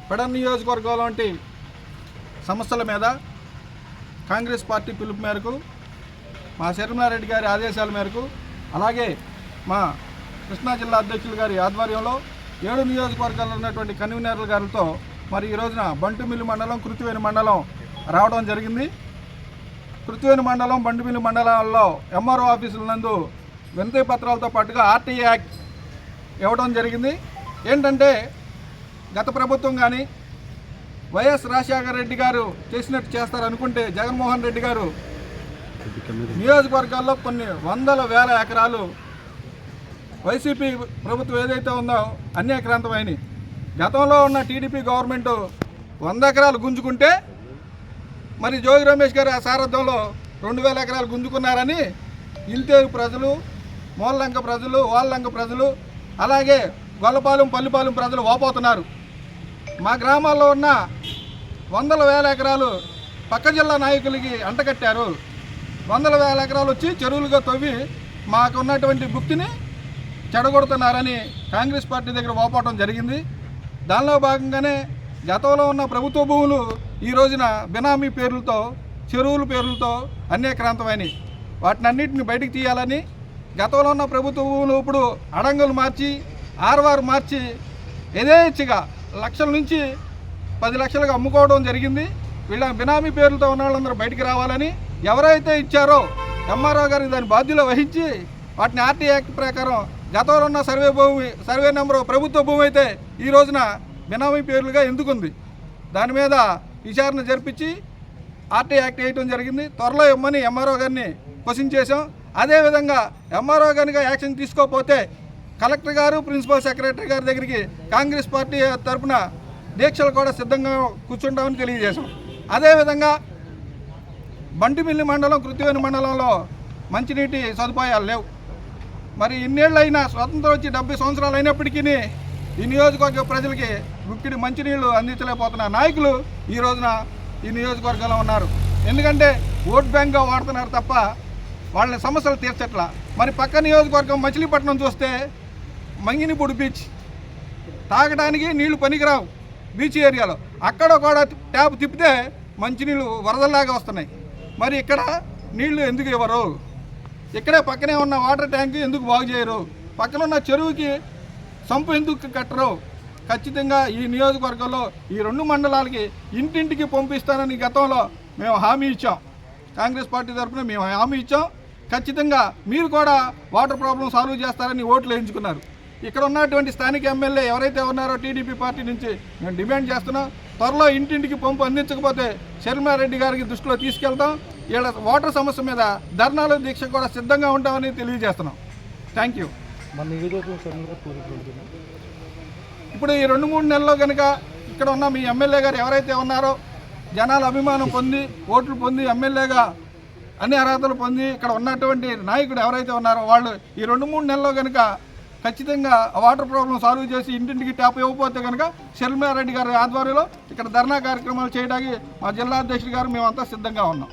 పెడన్ నియోజకవర్గంలో వంటి సమస్యల మీద కాంగ్రెస్ పార్టీ పిలుపు మేరకు మా శర్మిలారెడ్డి గారి ఆదేశాల మేరకు అలాగే మా కృష్ణా జిల్లా అధ్యక్షులు గారి ఆధ్వర్యంలో 7 నియోజకవర్గాల్లో ఉన్నటువంటి కన్వీనర్ల గారితో మరి ఈ రోజున బంటుమిల్లి మండలం కృతివేణి మండలం రావడం జరిగింది. కృతివేణి మండలం బంటుమిల్లి మండలాల్లో ఎంఆర్ఓ ఆఫీసుల నందు వినతి పత్రాలతో పాటుగా ఆర్టీఏ యాక్ట్ ఇవ్వడం జరిగింది. ఏంటంటే గత ప్రభుత్వం కానీ వైఎస్ రాజశేఖర రెడ్డి గారు చేసినట్టు చేస్తారనుకుంటే జగన్మోహన్ రెడ్డి గారు నియోజకవర్గాల్లో కొన్ని వందల వేల ఎకరాలు వైసీపీ ప్రభుత్వం ఏదైతే ఉందో అన్యాక్రాంతమైనవి. గతంలో ఉన్న టీడీపీ గవర్నమెంట్ 100 ఎకరాలు గుంజుకుంటే మరి జోగి రమేష్ గారి సారథ్యంలో 2000 ఎకరాలు గుంజుకున్నారని ఇల్తేరు ప్రజలు, మోల్లంక ప్రజలు, వాల్లంక ప్రజలు, అలాగే గొల్లపాలెం, పల్లిపాలెం ప్రజలు వాపోతున్నారు. మా గ్రామాల్లో ఉన్న వందల వేల ఎకరాలు పక్క జిల్లా నాయకులకి అంటకట్టారు. వందల వేల ఎకరాలు వచ్చి చెరువులుగా తవ్వి మాకున్నటువంటి భుక్తిని చెడగొడుతున్నారని కాంగ్రెస్ పార్టీ దగ్గర వాపోవడం జరిగింది. దానిలో భాగంగానే గతంలో ఉన్న ప్రభుత్వ భూములు ఈ రోజున బినామీ పేర్లతో, చెరువుల పేర్లతో అన్యాక్రాంతమైనవి. వాటిని అన్నింటిని బయటికి తీయాలని గతంలో ఉన్న ప్రభుత్వ భూములు ఇప్పుడు అడంగులు మార్చి, ఆర్వారు మార్చి యథేచ్ఛగా లక్షల నుంచి 10 లక్షలుగా అమ్ముకోవడం జరిగింది. వీళ్ళ బినామీ పేర్లతో ఉన్న వాళ్ళందరూ బయటికి రావాలని ఎవరైతే ఇచ్చారో ఎంఆర్ఓ గారికి దాని బాధ్యత వహించి వాటిని ఆర్టీ యాక్ట్ ప్రకారం గతంలో ఉన్న సర్వే నెంబరు ప్రభుత్వ భూమి అయితే ఈ రోజున బినామీ పేర్లుగా ఎందుకుంది దాని మీద విచారణ జరిపించి ఆర్టీ యాక్ట్ వేయటం జరిగింది. త్వరలో ఇమ్మని ఎంఆర్ఓ గారిని క్వశ్చన్ చేశాం. అదేవిధంగా ఎంఆర్ఓ గారిగా యాక్షన్ తీసుకోకపోతే కలెక్టర్ గారు, ప్రిన్సిపల్ సెక్రటరీ గారి దగ్గరికి కాంగ్రెస్ పార్టీ తరఫున దీక్షలు కూడా సిద్ధంగా కూర్చుంటామని తెలియజేశాం. అదేవిధంగా బంటుమిల్లి మండలం, కృతివేణి మండలంలో మంచినీటి సదుపాయాలు లేవు. మరి ఇన్నేళ్ళైనా స్వతంత్రం వచ్చి 70 సంవత్సరాలు అయినప్పటికీ ఈ నియోజకవర్గ ప్రజలకి గుక్కిడి మంచినీళ్ళు అందించలేకపోతున్న నాయకులు ఈ రోజున ఈ నియోజకవర్గంలో ఉన్నారు. ఎందుకంటే ఓట్ బ్యాంక్గా వాడుతున్నారు తప్ప వాళ్ళ సమస్యలు తీర్చట్లా. మరి పక్క నియోజకవర్గం మచిలీపట్నం చూస్తే మంగినిపూడి బీచ్ తాగడానికి నీళ్లు పనికిరావు. బీచ్ ఏరియాలో అక్కడ కూడా ట్యాప్ తిప్పితే మంచినీళ్ళు వరదల్లాగా వస్తున్నాయి. మరి ఇక్కడ నీళ్లు ఎందుకు ఇవ్వరు? ఇక్కడే పక్కనే ఉన్న వాటర్ ట్యాంక్ ఎందుకు బాగు చేయరు? పక్కన ఉన్న చెరువుకి సంపు ఎందుకు కట్టరు? ఖచ్చితంగా ఈ నియోజకవర్గంలో ఈ 2 మండలాలకి ఇంటింటికి పంపిస్తానని గతంలో మేము హామీ ఇచ్చాం. కాంగ్రెస్ పార్టీ తరఫున మేము హామీ ఇచ్చాం. ఖచ్చితంగా మీరు కూడా వాటర్ ప్రాబ్లం సాల్వ్ చేస్తారని ఓట్లు వేయించుకున్నారు. ఇక్కడ ఉన్నటువంటి స్థానిక ఎమ్మెల్యే ఎవరైతే ఉన్నారో టీడీపీ పార్టీ నుంచి మేము డిమాండ్ చేస్తున్నాం. త్వరలో ఇంటింటికి పంపు అందించకపోతే శర్మిలారెడ్డి గారికి దృష్టిలో తీసుకెళ్తాం. వీళ్ళ వాటర్ సమస్య మీద ధర్నాలు, దీక్ష కూడా సిద్ధంగా ఉంటామని తెలియజేస్తున్నాం. Thank you. ఇప్పుడు ఈ 2-3 నెలల్లో కనుక ఇక్కడ ఉన్న మీ ఎమ్మెల్యే గారు ఎవరైతే ఉన్నారో జనాల అభిమానం పొంది, ఓట్లు పొంది, ఎమ్మెల్యేగా అన్ని అర్హతలు పొంది ఇక్కడ ఉన్నటువంటి నాయకుడు ఎవరైతే ఉన్నారో వాళ్ళు ఈ 2-3 నెలల్లో కనుక ఖచ్చితంగా వాటర్ ప్రాబ్లం సాల్వ్ చేసి ఇంటింటికి ట్యాప్ ఇవ్వకపోతే కనుక శర్మిలారెడ్డి గారి ఆధ్వర్యంలో ఇక్కడ ధర్నా కార్యక్రమాలు చేయడానికి మా జిల్లా అధ్యక్షుడు గారు మేమంతా సిద్ధంగా ఉన్నాం.